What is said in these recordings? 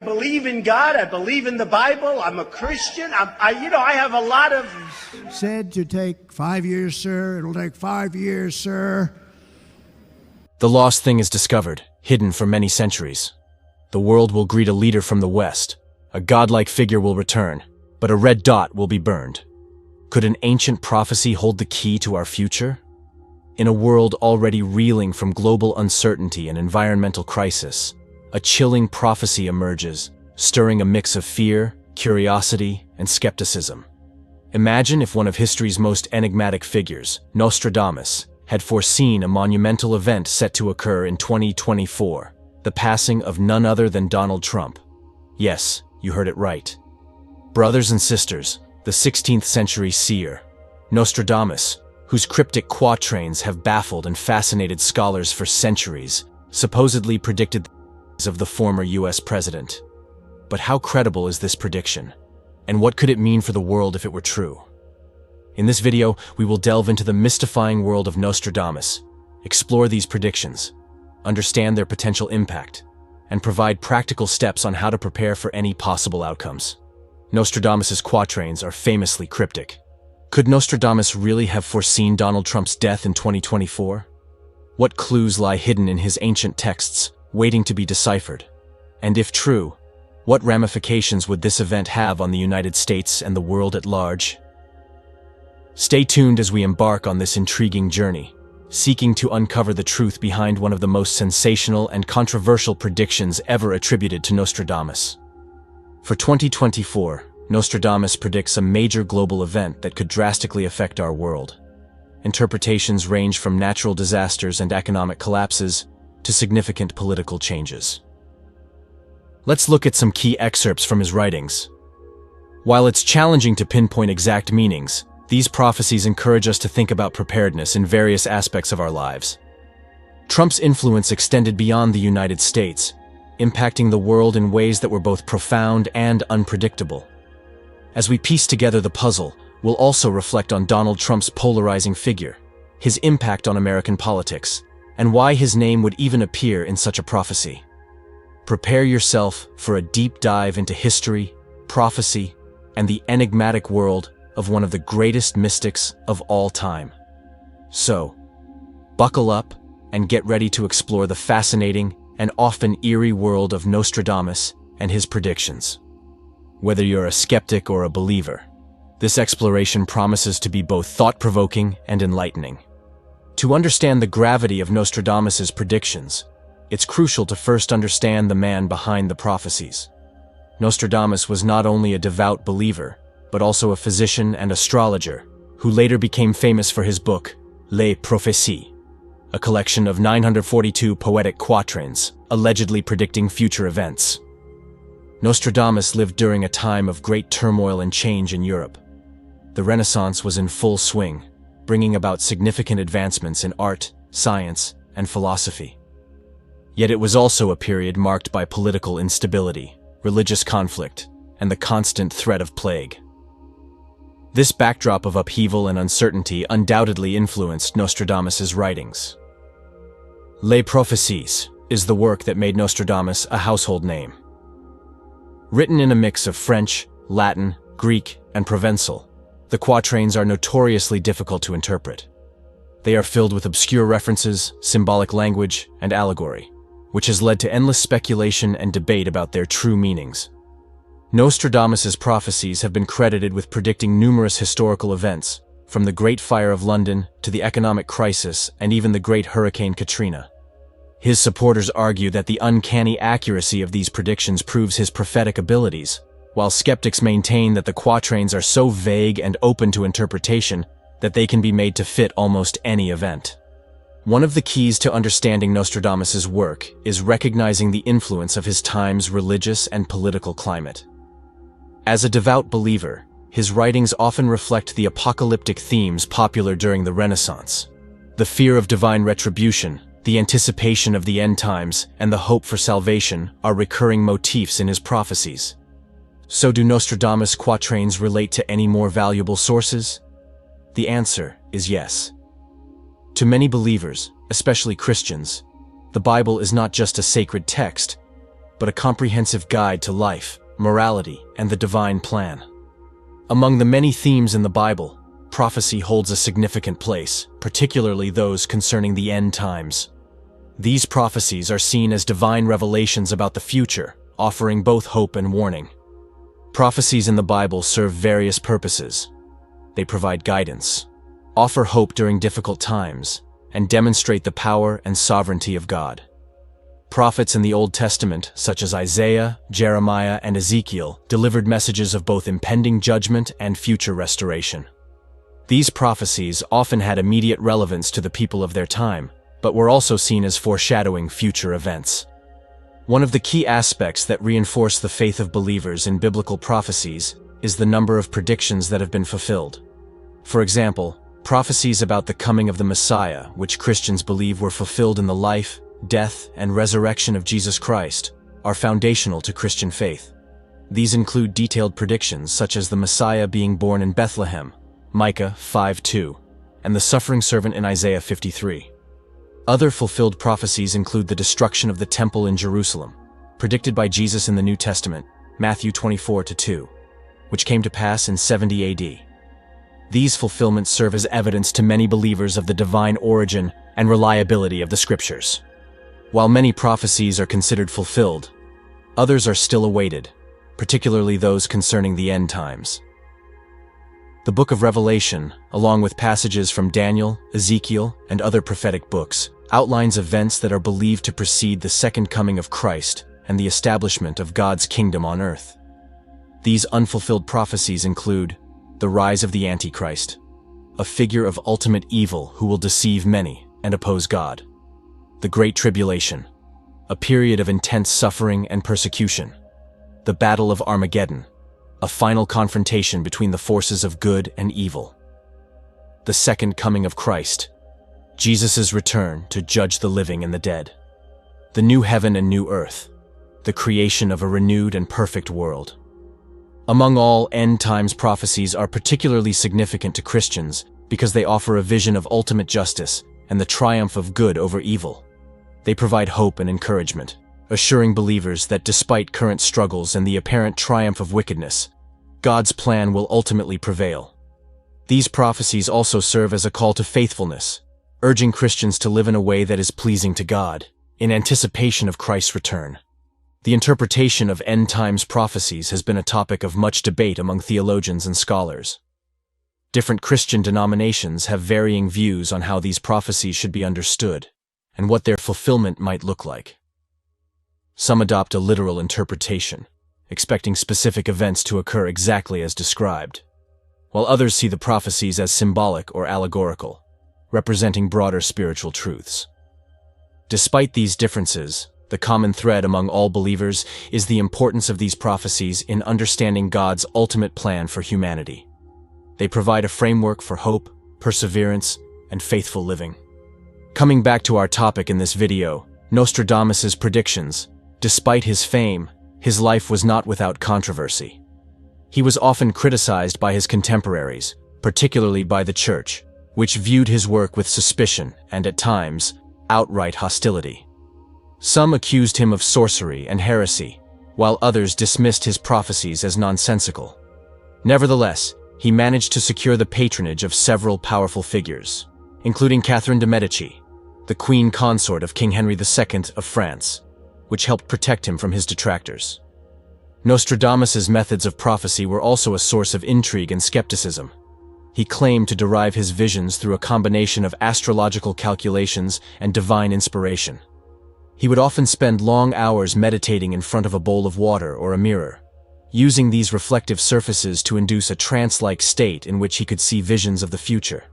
Believe in God. I believe in the Bible. I'm a Christian. I have a lot of... Said to take 5 years, sir. It'll take 5 years, sir. The lost thing is discovered, hidden for many centuries. The world will greet a leader from the West. A godlike figure will return, but a red dot will be burned. Could an ancient prophecy hold the key to our future? In a world already reeling from global uncertainty and environmental crisis, a chilling prophecy emerges, stirring a mix of fear, curiosity, and skepticism. Imagine if one of history's most enigmatic figures, Nostradamus, had foreseen a monumental event set to occur in 2024, the passing of none other than Donald Trump. Yes, you heard it right. Brothers and sisters, the 16th century seer, Nostradamus, whose cryptic quatrains have baffled and fascinated scholars for centuries, supposedly predicted of the former US president. But how credible is this prediction? And what could it mean for the world if it were true? In this video, we will delve into the mystifying world of Nostradamus, explore these predictions, understand their potential impact, and provide practical steps on how to prepare for any possible outcomes. Nostradamus's quatrains are famously cryptic. Could Nostradamus really have foreseen Donald Trump's death in 2024? What clues lie hidden in his ancient texts, waiting to be deciphered? And if true, what ramifications would this event have on the United States and the world at large? Stay tuned as we embark on this intriguing journey, seeking to uncover the truth behind one of the most sensational and controversial predictions ever attributed to Nostradamus. For 2024, Nostradamus predicts a major global event that could drastically affect our world. Interpretations range from natural disasters and economic collapses to significant political changes. Let's look at some key excerpts from his writings. While it's challenging to pinpoint exact meanings, these prophecies encourage us to think about preparedness in various aspects of our lives. Trump's influence extended beyond the United States, impacting the world in ways that were both profound and unpredictable. As we piece together the puzzle, we'll also reflect on Donald Trump's polarizing figure, his impact on American politics, and why his name would even appear in such a prophecy. Prepare yourself for a deep dive into history, prophecy, and the enigmatic world of one of the greatest mystics of all time. So, buckle up and get ready to explore the fascinating and often eerie world of Nostradamus and his predictions. Whether you're a skeptic or a believer, this exploration promises to be both thought-provoking and enlightening. To understand the gravity of Nostradamus's predictions, it's crucial to first understand the man behind the prophecies. Nostradamus was not only a devout believer, but also a physician and astrologer, who later became famous for his book, Les Prophéties, a collection of 942 poetic quatrains, allegedly predicting future events. Nostradamus lived during a time of great turmoil and change in Europe. The Renaissance was in full swing, bringing about significant advancements in art, science, and philosophy. Yet it was also a period marked by political instability, religious conflict, and the constant threat of plague. This backdrop of upheaval and uncertainty undoubtedly influenced Nostradamus's writings. Les Prophéties is the work that made Nostradamus a household name. Written in a mix of French, Latin, Greek, and Provençal, the quatrains are notoriously difficult to interpret. They are filled with obscure references, symbolic language, and allegory, which has led to endless speculation and debate about their true meanings. Nostradamus's prophecies have been credited with predicting numerous historical events, from the Great Fire of London to the economic crisis and even the Great Hurricane Katrina. His supporters argue that the uncanny accuracy of these predictions proves his prophetic abilities, while skeptics maintain that the quatrains are so vague and open to interpretation that they can be made to fit almost any event. One of the keys to understanding Nostradamus's work is recognizing the influence of his time's religious and political climate. As a devout believer, his writings often reflect the apocalyptic themes popular during the Renaissance. The fear of divine retribution, the anticipation of the end times, and the hope for salvation are recurring motifs in his prophecies. So do Nostradamus' quatrains relate to any more valuable sources? The answer is yes. To many believers, especially Christians, the Bible is not just a sacred text, but a comprehensive guide to life, morality, and the divine plan. Among the many themes in the Bible, prophecy holds a significant place, particularly those concerning the end times. These prophecies are seen as divine revelations about the future, offering both hope and warning. Prophecies in the Bible serve various purposes. They provide guidance, offer hope during difficult times, and demonstrate the power and sovereignty of God. Prophets in the Old Testament, such as Isaiah, Jeremiah, and Ezekiel, delivered messages of both impending judgment and future restoration. These prophecies often had immediate relevance to the people of their time, but were also seen as foreshadowing future events. One of the key aspects that reinforce the faith of believers in biblical prophecies is the number of predictions that have been fulfilled. For example, prophecies about the coming of the Messiah, which Christians believe were fulfilled in the life, death, and resurrection of Jesus Christ, are foundational to Christian faith. These include detailed predictions such as the Messiah being born in Bethlehem, Micah 5:2, and the suffering servant in Isaiah 53. Other fulfilled prophecies include the destruction of the temple in Jerusalem, predicted by Jesus in the New Testament, Matthew 24:2, which came to pass in 70 AD. These fulfillments serve as evidence to many believers of the divine origin and reliability of the Scriptures. While many prophecies are considered fulfilled, others are still awaited, particularly those concerning the end times. The book of Revelation, along with passages from Daniel, Ezekiel, and other prophetic books, outlines events that are believed to precede the second coming of Christ and the establishment of God's kingdom on earth. These unfulfilled prophecies include the rise of the Antichrist, a figure of ultimate evil who will deceive many and oppose God; the Great Tribulation, a period of intense suffering and persecution; the Battle of Armageddon, a final confrontation between the forces of good and evil; the second coming of Christ, Jesus' return to judge the living and the dead; the new heaven and new earth, the creation of a renewed and perfect world. Among all, end times prophecies are particularly significant to Christians because they offer a vision of ultimate justice and the triumph of good over evil. They provide hope and encouragement, assuring believers that despite current struggles and the apparent triumph of wickedness, God's plan will ultimately prevail. These prophecies also serve as a call to faithfulness, urging Christians to live in a way that is pleasing to God, in anticipation of Christ's return. The interpretation of end times prophecies has been a topic of much debate among theologians and scholars. Different Christian denominations have varying views on how these prophecies should be understood and what their fulfillment might look like. Some adopt a literal interpretation, expecting specific events to occur exactly as described, while others see the prophecies as symbolic or allegorical, representing broader spiritual truths. Despite these differences, the common thread among all believers is the importance of these prophecies in understanding God's ultimate plan for humanity. They provide a framework for hope, perseverance, and faithful living. Coming back to our topic in this video, Nostradamus' predictions, despite his fame, his life was not without controversy. He was often criticized by his contemporaries, particularly by the church, which viewed his work with suspicion and, at times, outright hostility. Some accused him of sorcery and heresy, while others dismissed his prophecies as nonsensical. Nevertheless, he managed to secure the patronage of several powerful figures, including Catherine de' Medici, the queen consort of King Henry II of France, which helped protect him from his detractors. Nostradamus' methods of prophecy were also a source of intrigue and skepticism. He claimed to derive his visions through a combination of astrological calculations and divine inspiration. He would often spend long hours meditating in front of a bowl of water or a mirror, using these reflective surfaces to induce a trance-like state in which he could see visions of the future.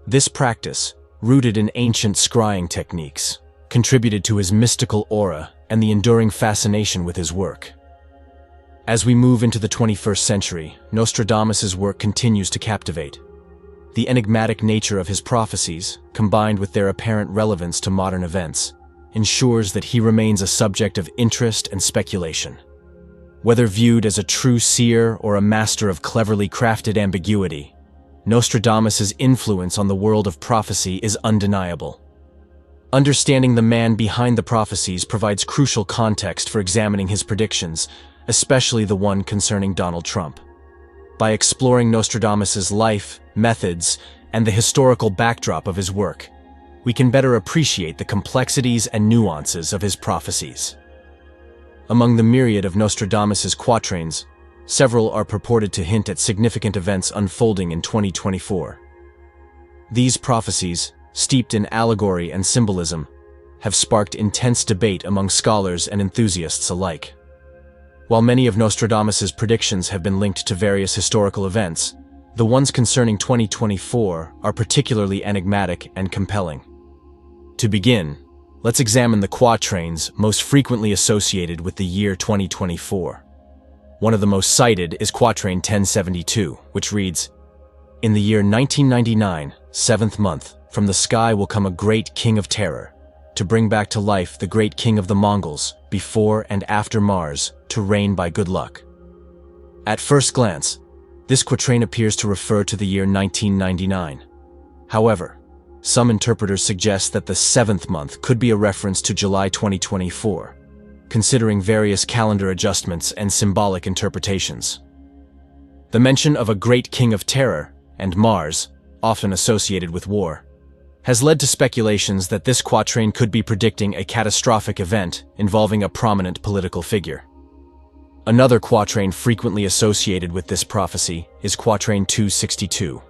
This practice, rooted in ancient scrying techniques, contributed to his mystical aura and the enduring fascination with his work. As we move into the 21st century, Nostradamus' work continues to captivate. The enigmatic nature of his prophecies, combined with their apparent relevance to modern events, ensures that he remains a subject of interest and speculation. Whether viewed as a true seer or a master of cleverly crafted ambiguity, Nostradamus' influence on the world of prophecy is undeniable. Understanding the man behind the prophecies provides crucial context for examining his predictions, especially the one concerning Donald Trump. By exploring Nostradamus's life, methods, and the historical backdrop of his work, we can better appreciate the complexities and nuances of his prophecies. Among the myriad of Nostradamus's quatrains, several are purported to hint at significant events unfolding in 2024. These prophecies, steeped in allegory and symbolism, have sparked intense debate among scholars and enthusiasts alike. While many of Nostradamus's predictions have been linked to various historical events, the ones concerning 2024 are particularly enigmatic and compelling. To begin, let's examine the quatrains most frequently associated with the year 2024. One of the most cited is quatrain 1072, which reads, "In the year 1999, 7th month, from the sky will come a great king of terror, to bring back to life the great king of the Mongols, before and after Mars, to reign by good luck." At first glance, this quatrain appears to refer to the year 1999. However, some interpreters suggest that the 7th month could be a reference to July 2024, considering various calendar adjustments and symbolic interpretations. The mention of a great king of terror and Mars, often associated with war, has led to speculations that this quatrain could be predicting a catastrophic event involving a prominent political figure. Another quatrain frequently associated with this prophecy is quatrain 262.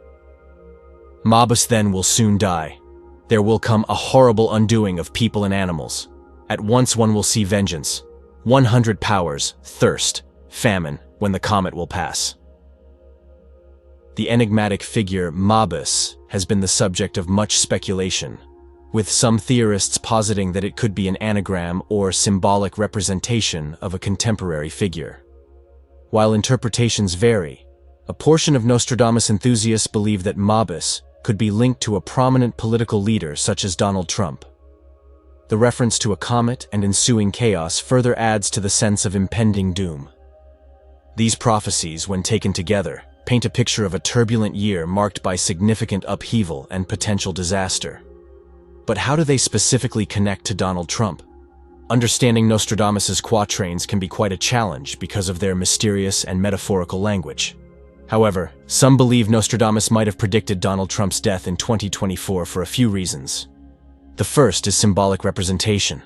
"Mobus then will soon die. There will come a horrible undoing of people and animals. At once one will see vengeance, 100 powers, thirst, famine, when the comet will pass." The enigmatic figure Mobus has been the subject of much speculation, with some theorists positing that it could be an anagram or symbolic representation of a contemporary figure. While interpretations vary, a portion of Nostradamus enthusiasts believe that Mobus could be linked to a prominent political leader such as Donald Trump. The reference to a comet and ensuing chaos further adds to the sense of impending doom. These prophecies, when taken together, paint a picture of a turbulent year marked by significant upheaval and potential disaster. But how do they specifically connect to Donald Trump? Understanding Nostradamus's quatrains can be quite a challenge because of their mysterious and metaphorical language. However, some believe Nostradamus might have predicted Donald Trump's death in 2024 for a few reasons. The first is symbolic representation.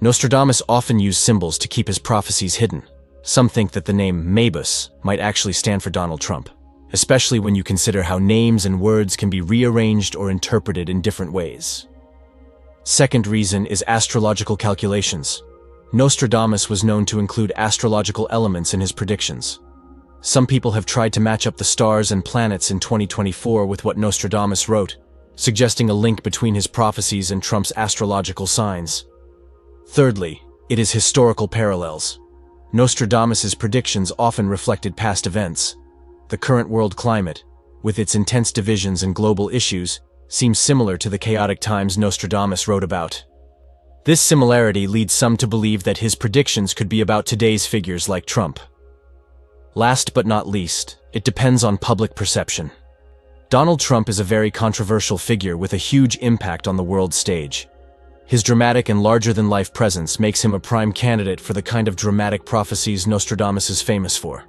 Nostradamus often used symbols to keep his prophecies hidden. Some think that the name Mabus might actually stand for Donald Trump, especially when you consider how names and words can be rearranged or interpreted in different ways. Second reason is astrological calculations. Nostradamus was known to include astrological elements in his predictions. Some people have tried to match up the stars and planets in 2024 with what Nostradamus wrote, suggesting a link between his prophecies and Trump's astrological signs. Thirdly, it is historical parallels. Nostradamus's predictions often reflected past events. The current world climate, with its intense divisions and global issues, seems similar to the chaotic times Nostradamus wrote about. This similarity leads some to believe that his predictions could be about today's figures like Trump. Last but not least, it depends on public perception. Donald Trump is a very controversial figure with a huge impact on the world stage. His dramatic and larger-than-life presence makes him a prime candidate for the kind of dramatic prophecies Nostradamus is famous for.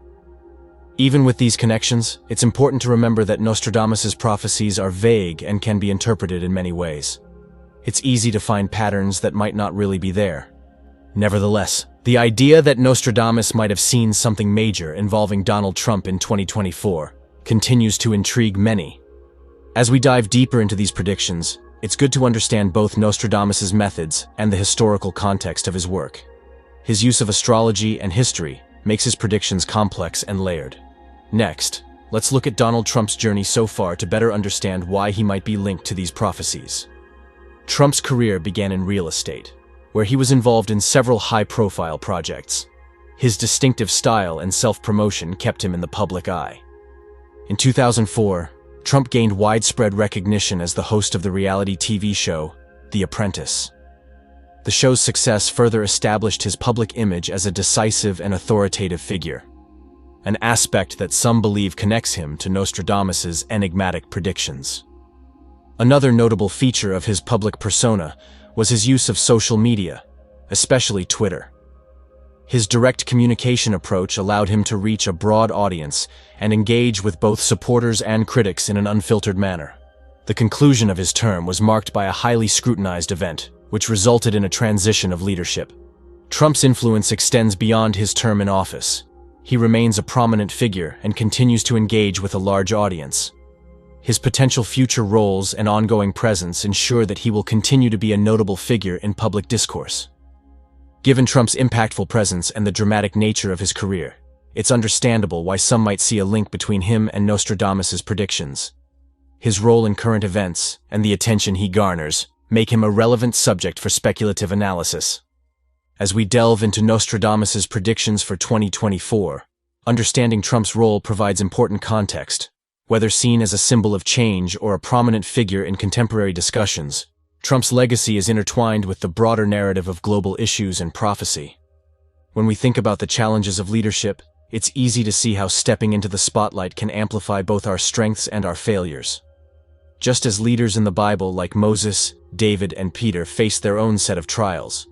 Even with these connections, it's important to remember that Nostradamus's prophecies are vague and can be interpreted in many ways. It's easy to find patterns that might not really be there. Nevertheless, the idea that Nostradamus might have seen something major involving Donald Trump in 2024 continues to intrigue many. As we dive deeper into these predictions, it's good to understand both Nostradamus's methods and the historical context of his work. His use of astrology and history makes his predictions complex and layered. Next, let's look at Donald Trump's journey so far to better understand why he might be linked to these prophecies. Trump's career began in real estate, where he was involved in several high-profile projects. His distinctive style and self-promotion kept him in the public eye. In 2004, Trump gained widespread recognition as the host of the reality TV show, The Apprentice. The show's success further established his public image as a decisive and authoritative figure, an aspect that some believe connects him to Nostradamus's enigmatic predictions. Another notable feature of his public persona was his use of social media, especially Twitter. His direct communication approach allowed him to reach a broad audience and engage with both supporters and critics in an unfiltered manner. The conclusion of his term was marked by a highly scrutinized event, which resulted in a transition of leadership. Trump's influence extends beyond his term in office. He remains a prominent figure and continues to engage with a large audience. His potential future roles and ongoing presence ensure that he will continue to be a notable figure in public discourse. Given Trump's impactful presence and the dramatic nature of his career, it's understandable why some might see a link between him and Nostradamus' predictions. His role in current events and the attention he garners make him a relevant subject for speculative analysis. As we delve into Nostradamus' predictions for 2024, understanding Trump's role provides important context. Whether seen as a symbol of change or a prominent figure in contemporary discussions, Trump's legacy is intertwined with the broader narrative of global issues and prophecy. When we think about the challenges of leadership, it's easy to see how stepping into the spotlight can amplify both our strengths and our failures. Just as leaders in the Bible like Moses, David, and Peter faced their own set of trials,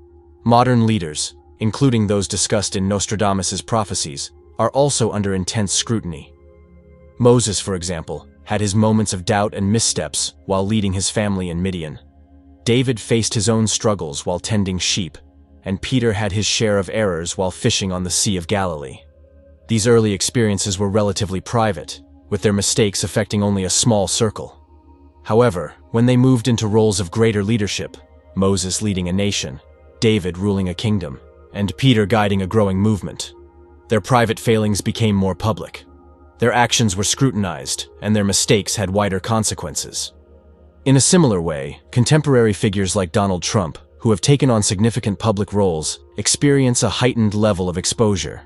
modern leaders, including those discussed in Nostradamus' prophecies, are also under intense scrutiny. Moses, for example, had his moments of doubt and missteps while leading his family in Midian. David faced his own struggles while tending sheep, and Peter had his share of errors while fishing on the Sea of Galilee. These early experiences were relatively private, with their mistakes affecting only a small circle. However, when they moved into roles of greater leadership, Moses leading a nation, David ruling a kingdom, and Peter guiding a growing movement, their private failings became more public. Their actions were scrutinized, and their mistakes had wider consequences. In a similar way, contemporary figures like Donald Trump, who have taken on significant public roles, experience a heightened level of exposure.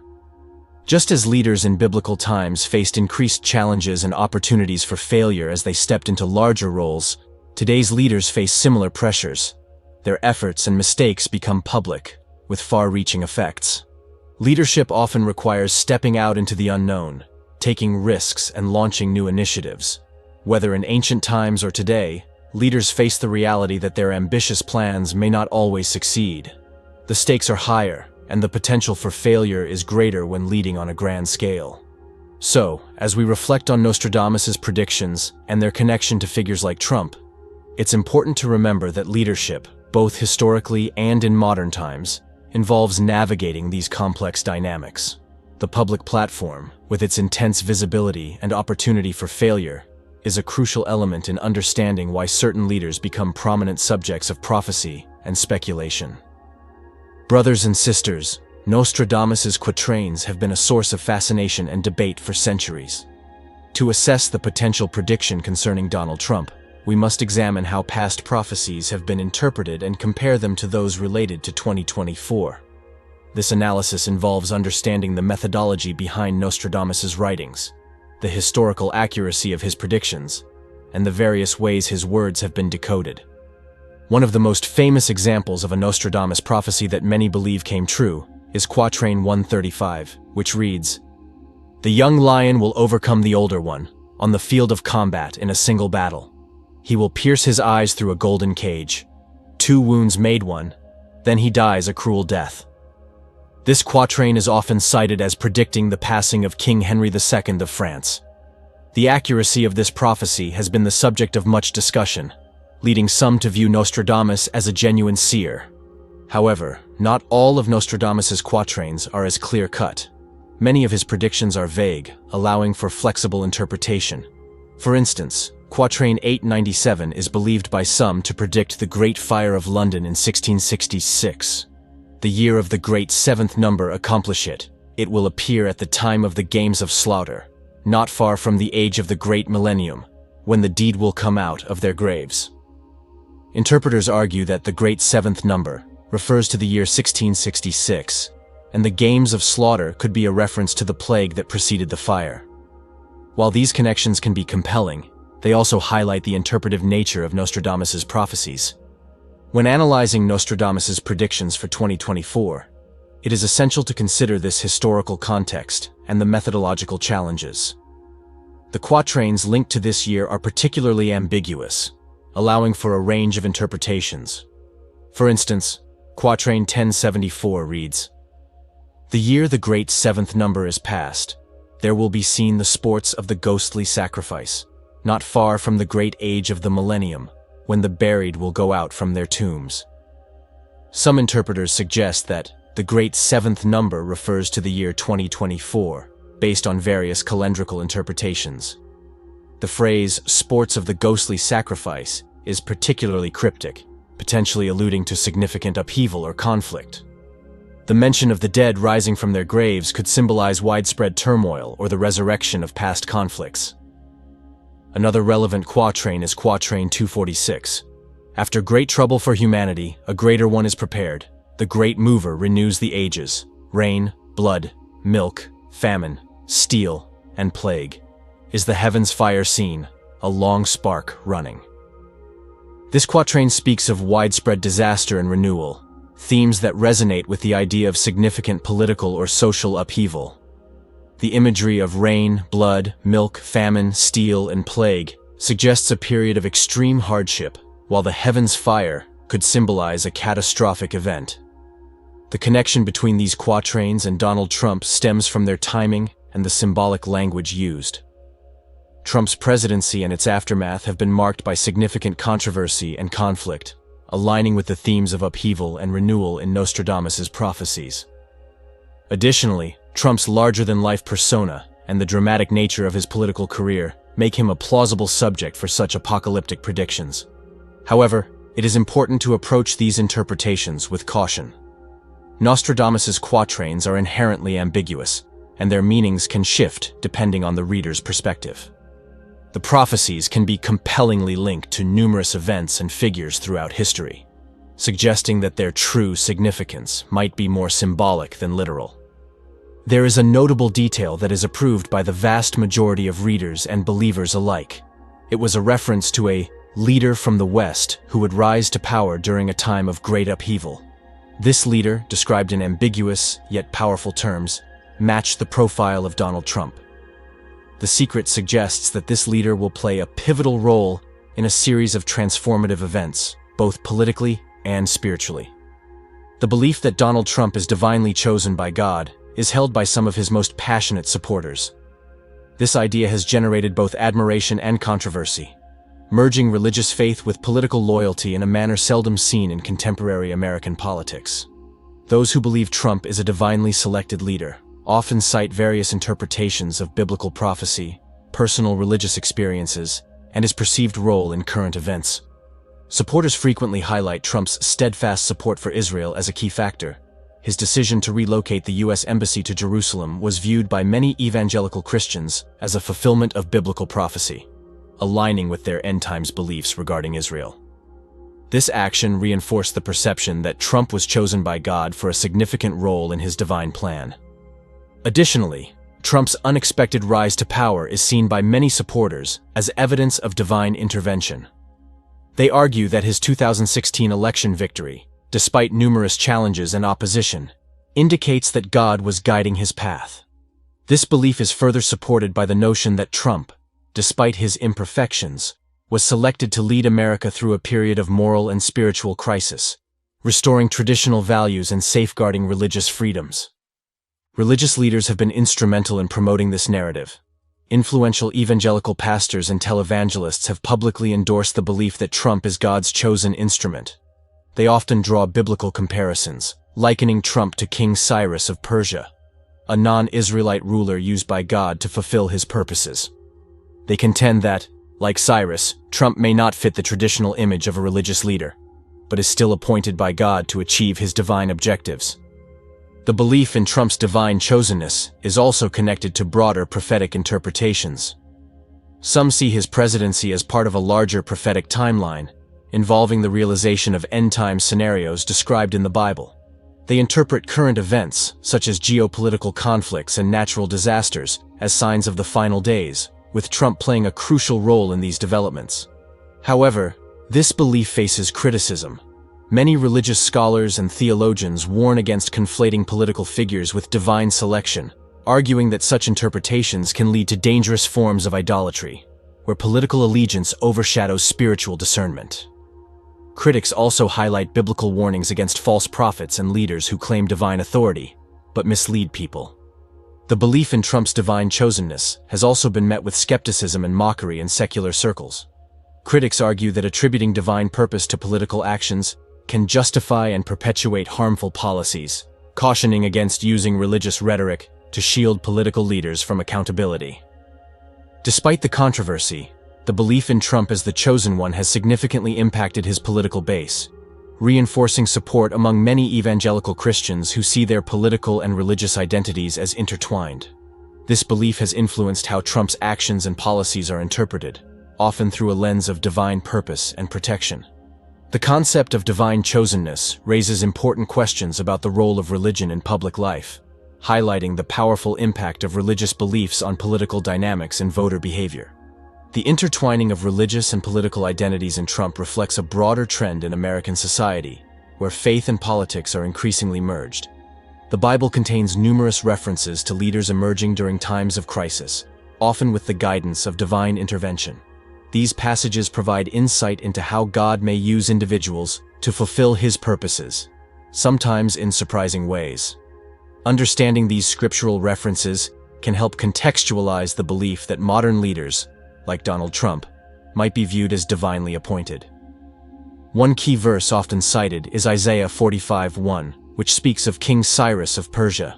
Just as leaders in biblical times faced increased challenges and opportunities for failure as they stepped into larger roles, today's leaders face similar pressures. Their efforts and mistakes become public, with far-reaching effects. Leadership often requires stepping out into the unknown, taking risks and launching new initiatives. Whether in ancient times or today, leaders face the reality that their ambitious plans may not always succeed. The stakes are higher, and the potential for failure is greater when leading on a grand scale. So, as we reflect on Nostradamus' predictions and their connection to figures like Trump, it's important to remember that leadership, both historically and in modern times, involves navigating these complex dynamics. The public platform, with its intense visibility and opportunity for failure, is a crucial element in understanding why certain leaders become prominent subjects of prophecy and speculation. Brothers and sisters, Nostradamus' quatrains have been a source of fascination and debate for centuries. To assess the potential prediction concerning Donald Trump, we must examine how past prophecies have been interpreted and compare them to those related to 2024. This analysis involves understanding the methodology behind Nostradamus' writings, the historical accuracy of his predictions, and the various ways his words have been decoded. One of the most famous examples of a Nostradamus prophecy that many believe came true is Quatrain 135, which reads, "The young lion will overcome the older one on the field of combat in a single battle. He will pierce his eyes through a golden cage. 2 wounds made one, then he dies a cruel death." This quatrain is often cited as predicting the passing of King Henry II of France. The accuracy of this prophecy has been the subject of much discussion, leading some to view Nostradamus as a genuine seer. However, not all of Nostradamus' quatrains are as clear-cut. Many of his predictions are vague, allowing for flexible interpretation. For instance, Quatrain 897 is believed by some to predict the Great Fire of London in 1666. The year of the great 7th number accomplish it. It will appear at the time of the games of slaughter, not far from the age of the great millennium, when the deed will come out of their graves. Interpreters argue that the great 7th number refers to the year 1666, and the games of slaughter could be a reference to the plague that preceded the fire. While these connections can be compelling, they also highlight the interpretive nature of Nostradamus' prophecies. When analyzing Nostradamus' predictions for 2024, it is essential to consider this historical context and the methodological challenges. The quatrains linked to this year are particularly ambiguous, allowing for a range of interpretations. For instance, Quatrain 1074 reads, "The year the great seventh number is past, there will be seen the sports of the ghostly sacrifice, not far from the great age of the millennium, when the buried will go out from their tombs." Some interpreters suggest that the great seventh number refers to the year 2024, based on various calendrical interpretations. The phrase, "sports of the ghostly sacrifice," is particularly cryptic, potentially alluding to significant upheaval or conflict. The mention of the dead rising from their graves could symbolize widespread turmoil or the resurrection of past conflicts. Another relevant quatrain is Quatrain 246. "After great trouble for humanity, a greater one is prepared. The great mover renews the ages. Rain, blood, milk, famine, steel, and plague. Is the heavens' fire seen, a long spark running." This quatrain speaks of widespread disaster and renewal, themes that resonate with the idea of significant political or social upheaval. The imagery of rain, blood, milk, famine, steel, and plague suggests a period of extreme hardship, while the heavens' fire could symbolize a catastrophic event. The connection between these quatrains and Donald Trump stems from their timing and the symbolic language used. Trump's presidency and its aftermath have been marked by significant controversy and conflict, aligning with the themes of upheaval and renewal in Nostradamus's prophecies. Additionally, Trump's larger-than-life persona and the dramatic nature of his political career make him a plausible subject for such apocalyptic predictions. However, it is important to approach these interpretations with caution. Nostradamus's quatrains are inherently ambiguous, and their meanings can shift depending on the reader's perspective. The prophecies can be compellingly linked to numerous events and figures throughout history, suggesting that their true significance might be more symbolic than literal. There is a notable detail that is approved by the vast majority of readers and believers alike. It was a reference to a leader from the West who would rise to power during a time of great upheaval. This leader, described in ambiguous yet powerful terms, matched the profile of Donald Trump. The secret suggests that this leader will play a pivotal role in a series of transformative events, both politically and spiritually. The belief that Donald Trump is divinely chosen by God is held by some of his most passionate supporters. This idea has generated both admiration and controversy, merging religious faith with political loyalty in a manner seldom seen in contemporary American politics. Those who believe Trump is a divinely selected leader often cite various interpretations of biblical prophecy, personal religious experiences, and his perceived role in current events. Supporters frequently highlight Trump's steadfast support for Israel as a key factor. His decision to relocate the U.S. Embassy to Jerusalem was viewed by many evangelical Christians as a fulfillment of biblical prophecy, aligning with their end-times beliefs regarding Israel. This action reinforced the perception that Trump was chosen by God for a significant role in his divine plan. Additionally, Trump's unexpected rise to power is seen by many supporters as evidence of divine intervention. They argue that his 2016 election victory, despite numerous challenges and opposition, indicates that God was guiding his path. This belief is further supported by the notion that Trump, despite his imperfections, was selected to lead America through a period of moral and spiritual crisis, restoring traditional values and safeguarding religious freedoms. Religious leaders have been instrumental in promoting this narrative. Influential evangelical pastors and televangelists have publicly endorsed the belief that Trump is God's chosen instrument. They often draw biblical comparisons, likening Trump to King Cyrus of Persia, a non-Israelite ruler used by God to fulfill his purposes. They contend that, like Cyrus, Trump may not fit the traditional image of a religious leader, but is still appointed by God to achieve his divine objectives. The belief in Trump's divine chosenness is also connected to broader prophetic interpretations. Some see his presidency as part of a larger prophetic timeline, involving the realization of end-time scenarios described in the Bible. They interpret current events, such as geopolitical conflicts and natural disasters, as signs of the final days, with Trump playing a crucial role in these developments. However, this belief faces criticism. Many religious scholars and theologians warn against conflating political figures with divine selection, arguing that such interpretations can lead to dangerous forms of idolatry, where political allegiance overshadows spiritual discernment. Critics also highlight biblical warnings against false prophets and leaders who claim divine authority, but mislead people. The belief in Trump's divine chosenness has also been met with skepticism and mockery in secular circles. Critics argue that attributing divine purpose to political actions can justify and perpetuate harmful policies, cautioning against using religious rhetoric to shield political leaders from accountability. Despite the controversy, the belief in Trump as the chosen one has significantly impacted his political base, reinforcing support among many evangelical Christians who see their political and religious identities as intertwined. This belief has influenced how Trump's actions and policies are interpreted, often through a lens of divine purpose and protection. The concept of divine chosenness raises important questions about the role of religion in public life, highlighting the powerful impact of religious beliefs on political dynamics and voter behavior. The intertwining of religious and political identities in Trump reflects a broader trend in American society, where faith and politics are increasingly merged. The Bible contains numerous references to leaders emerging during times of crisis, often with the guidance of divine intervention. These passages provide insight into how God may use individuals to fulfill His purposes, sometimes in surprising ways. Understanding these scriptural references can help contextualize the belief that modern leaders, like Donald Trump, might be viewed as divinely appointed. One key verse often cited is Isaiah 45:1, which speaks of King Cyrus of Persia.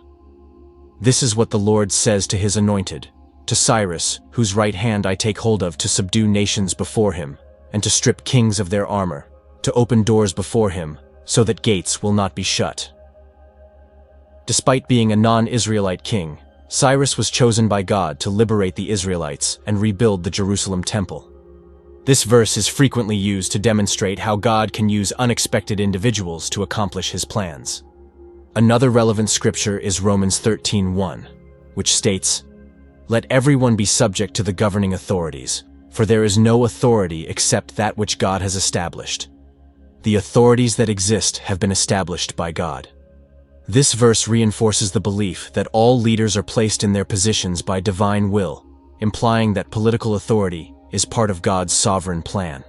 "This is what the Lord says to His anointed, to Cyrus, whose right hand I take hold of to subdue nations before him, and to strip kings of their armor, to open doors before him, so that gates will not be shut." Despite being a non-Israelite king, Cyrus was chosen by God to liberate the Israelites and rebuild the Jerusalem temple. This verse is frequently used to demonstrate how God can use unexpected individuals to accomplish His plans. Another relevant scripture is Romans 13:1, which states, "Let everyone be subject to the governing authorities, for there is no authority except that which God has established. The authorities that exist have been established by God." This verse reinforces the belief that all leaders are placed in their positions by divine will, implying that political authority is part of God's sovereign plan.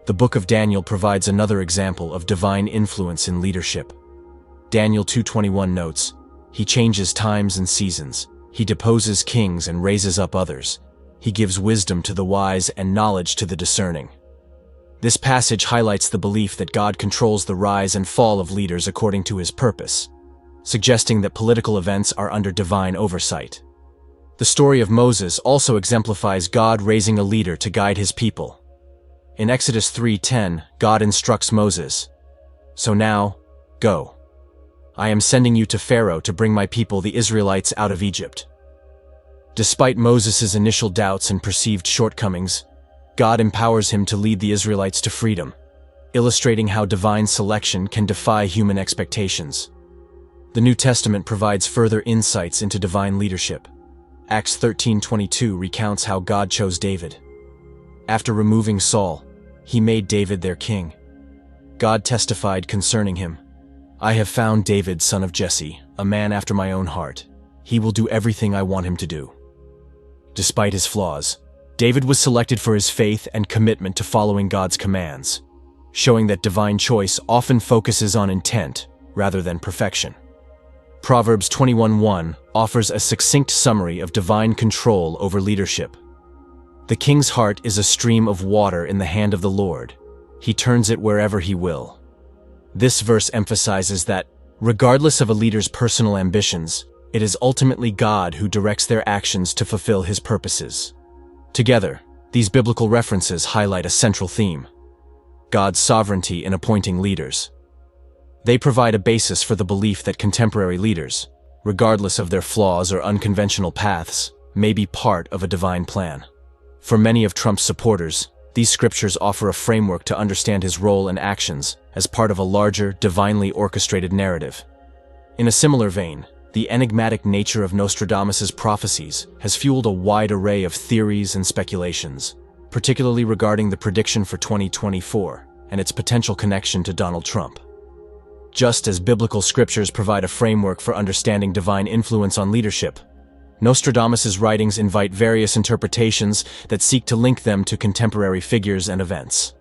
The book of Daniel provides another example of divine influence in leadership. Daniel 2:21 notes, "He changes times and seasons. He deposes kings and raises up others. He gives wisdom to the wise and knowledge to the discerning." This passage highlights the belief that God controls the rise and fall of leaders according to His purpose, suggesting that political events are under divine oversight. The story of Moses also exemplifies God raising a leader to guide His people. In Exodus 3:10, God instructs Moses, "So now, go. I am sending you to Pharaoh to bring my people the Israelites out of Egypt." Despite Moses' initial doubts and perceived shortcomings, God empowers him to lead the Israelites to freedom, illustrating how divine selection can defy human expectations. The New Testament provides further insights into divine leadership. Acts 13:22 recounts how God chose David. After removing Saul, He made David their king. God testified concerning him, "I have found David, son of Jesse, a man after my own heart. He will do everything I want him to do." Despite his flaws, David was selected for his faith and commitment to following God's commands, showing that divine choice often focuses on intent rather than perfection. Proverbs 21:1 offers a succinct summary of divine control over leadership. "The king's heart is a stream of water in the hand of the Lord. He turns it wherever He will." This verse emphasizes that, regardless of a leader's personal ambitions, it is ultimately God who directs their actions to fulfill His purposes. Together, these biblical references highlight a central theme: God's sovereignty in appointing leaders. They provide a basis for the belief that contemporary leaders, regardless of their flaws or unconventional paths, may be part of a divine plan. For many of Trump's supporters, these scriptures offer a framework to understand his role and actions as part of a larger, divinely orchestrated narrative. In a similar vein, the enigmatic nature of Nostradamus' prophecies has fueled a wide array of theories and speculations, particularly regarding the prediction for 2024 and its potential connection to Donald Trump. Just as biblical scriptures provide a framework for understanding divine influence on leadership, Nostradamus' writings invite various interpretations that seek to link them to contemporary figures and events.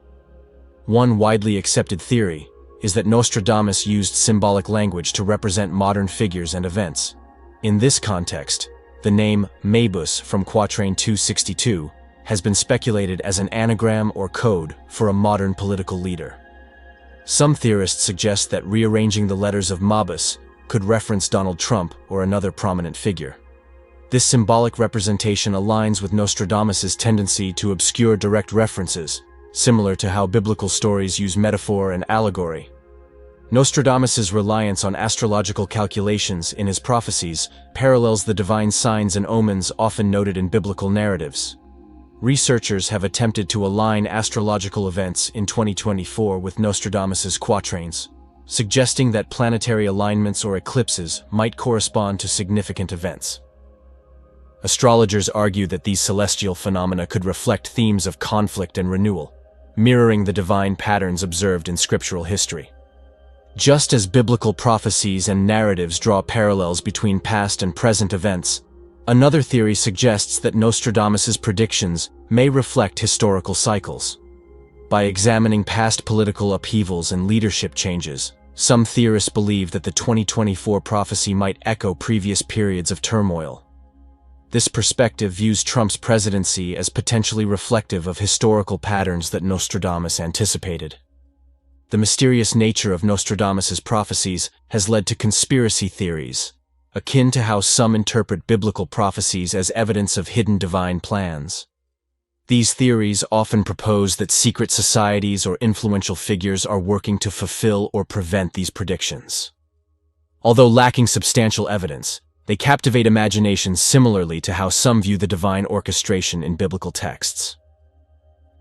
One widely accepted theory is that Nostradamus used symbolic language to represent modern figures and events. In this context, the name Mabus from Quatrain 262 has been speculated as an anagram or code for a modern political leader. Some theorists suggest that rearranging the letters of Mabus could reference Donald Trump or another prominent figure. This symbolic representation aligns with Nostradamus's tendency to obscure direct references, similar to how biblical stories use metaphor and allegory. Nostradamus's reliance on astrological calculations in his prophecies parallels the divine signs and omens often noted in biblical narratives. Researchers have attempted to align astrological events in 2024 with Nostradamus's quatrains, suggesting that planetary alignments or eclipses might correspond to significant events. Astrologers argue that these celestial phenomena could reflect themes of conflict and renewal, mirroring the divine patterns observed in scriptural history. Just as biblical prophecies and narratives draw parallels between past and present events, another theory suggests that Nostradamus's predictions may reflect historical cycles. By examining past political upheavals and leadership changes, some theorists believe that the 2024 prophecy might echo previous periods of turmoil. This perspective views Trump's presidency as potentially reflective of historical patterns that Nostradamus anticipated. The mysterious nature of Nostradamus's prophecies has led to conspiracy theories, akin to how some interpret biblical prophecies as evidence of hidden divine plans. These theories often propose that secret societies or influential figures are working to fulfill or prevent these predictions. Although lacking substantial evidence, they captivate imagination similarly to how some view the divine orchestration in biblical texts.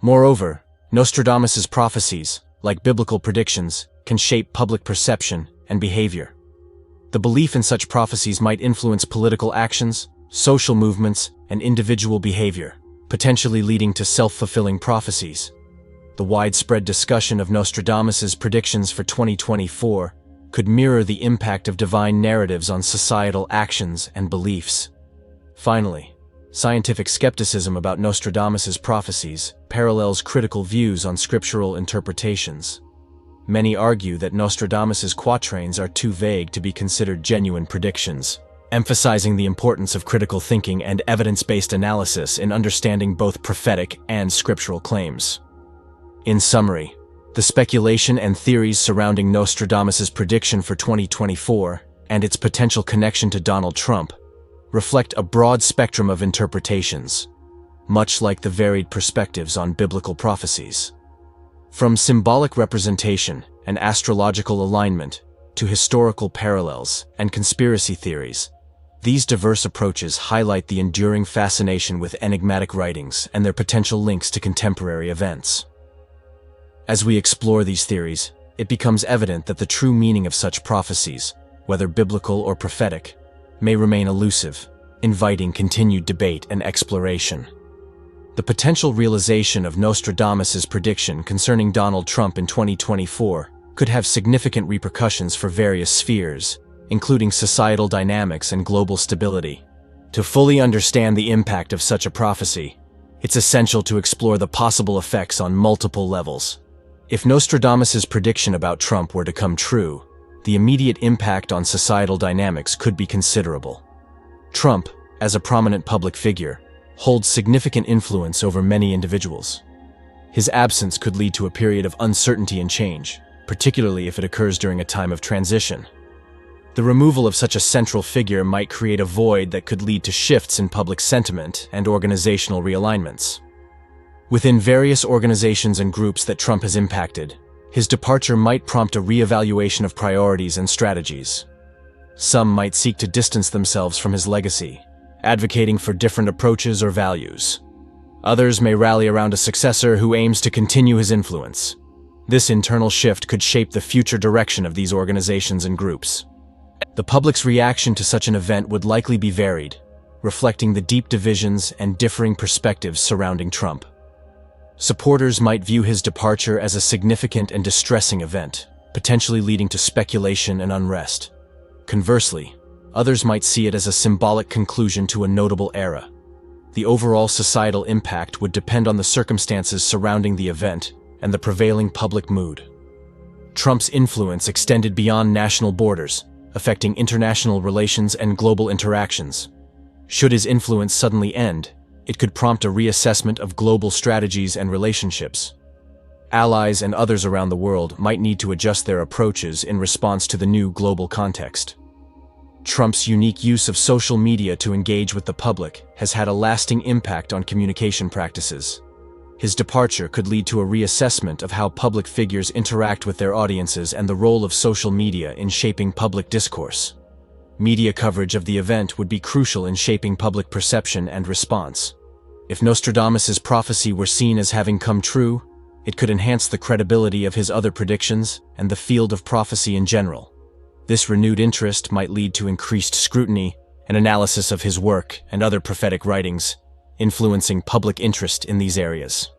Moreover, Nostradamus's prophecies, like biblical predictions, can shape public perception and behavior. The belief in such prophecies might influence political actions, social movements, and individual behavior, potentially leading to self-fulfilling prophecies. The widespread discussion of Nostradamus's predictions for 2024 could mirror the impact of divine narratives on societal actions and beliefs. Finally, scientific skepticism about Nostradamus's prophecies parallels critical views on scriptural interpretations. Many argue that Nostradamus's quatrains are too vague to be considered genuine predictions, emphasizing the importance of critical thinking and evidence-based analysis in understanding both prophetic and scriptural claims. In summary, the speculation and theories surrounding Nostradamus's prediction for 2024 and its potential connection to Donald Trump reflect a broad spectrum of interpretations, much like the varied perspectives on biblical prophecies. From symbolic representation and astrological alignment to historical parallels and conspiracy theories, these diverse approaches highlight the enduring fascination with enigmatic writings and their potential links to contemporary events. As we explore these theories, it becomes evident that the true meaning of such prophecies, whether biblical or prophetic, may remain elusive, inviting continued debate and exploration. The potential realization of Nostradamus's prediction concerning Donald Trump in 2024 could have significant repercussions for various spheres, including societal dynamics and global stability. To fully understand the impact of such a prophecy, it's essential to explore the possible effects on multiple levels. If Nostradamus's prediction about Trump were to come true, the immediate impact on societal dynamics could be considerable. Trump, as a prominent public figure, holds significant influence over many individuals. His absence could lead to a period of uncertainty and change, particularly if it occurs during a time of transition. The removal of such a central figure might create a void that could lead to shifts in public sentiment and organizational realignments. Within various organizations and groups that Trump has impacted, his departure might prompt a re-evaluation of priorities and strategies. Some might seek to distance themselves from his legacy, advocating for different approaches or values. Others may rally around a successor who aims to continue his influence. This internal shift could shape the future direction of these organizations and groups. The public's reaction to such an event would likely be varied, reflecting the deep divisions and differing perspectives surrounding Trump. Supporters might view his departure as a significant and distressing event, potentially leading to speculation and unrest. Conversely, others might see it as a symbolic conclusion to a notable era. The overall societal impact would depend on the circumstances surrounding the event and the prevailing public mood. Trump's influence extended beyond national borders, affecting international relations and global interactions. Should his influence suddenly end, it could prompt a reassessment of global strategies and relationships. Allies and others around the world might need to adjust their approaches in response to the new global context. Trump's unique use of social media to engage with the public has had a lasting impact on communication practices. His departure could lead to a reassessment of how public figures interact with their audiences and the role of social media in shaping public discourse. Media coverage of the event would be crucial in shaping public perception and response. If Nostradamus's prophecy were seen as having come true, it could enhance the credibility of his other predictions and the field of prophecy in general. This renewed interest might lead to increased scrutiny and analysis of his work and other prophetic writings, influencing public interest in these areas.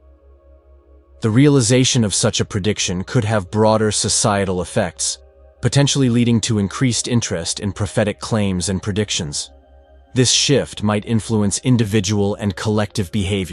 The realization of such a prediction could have broader societal effects, potentially leading to increased interest in prophetic claims and predictions. This shift might influence individual and collective behavior,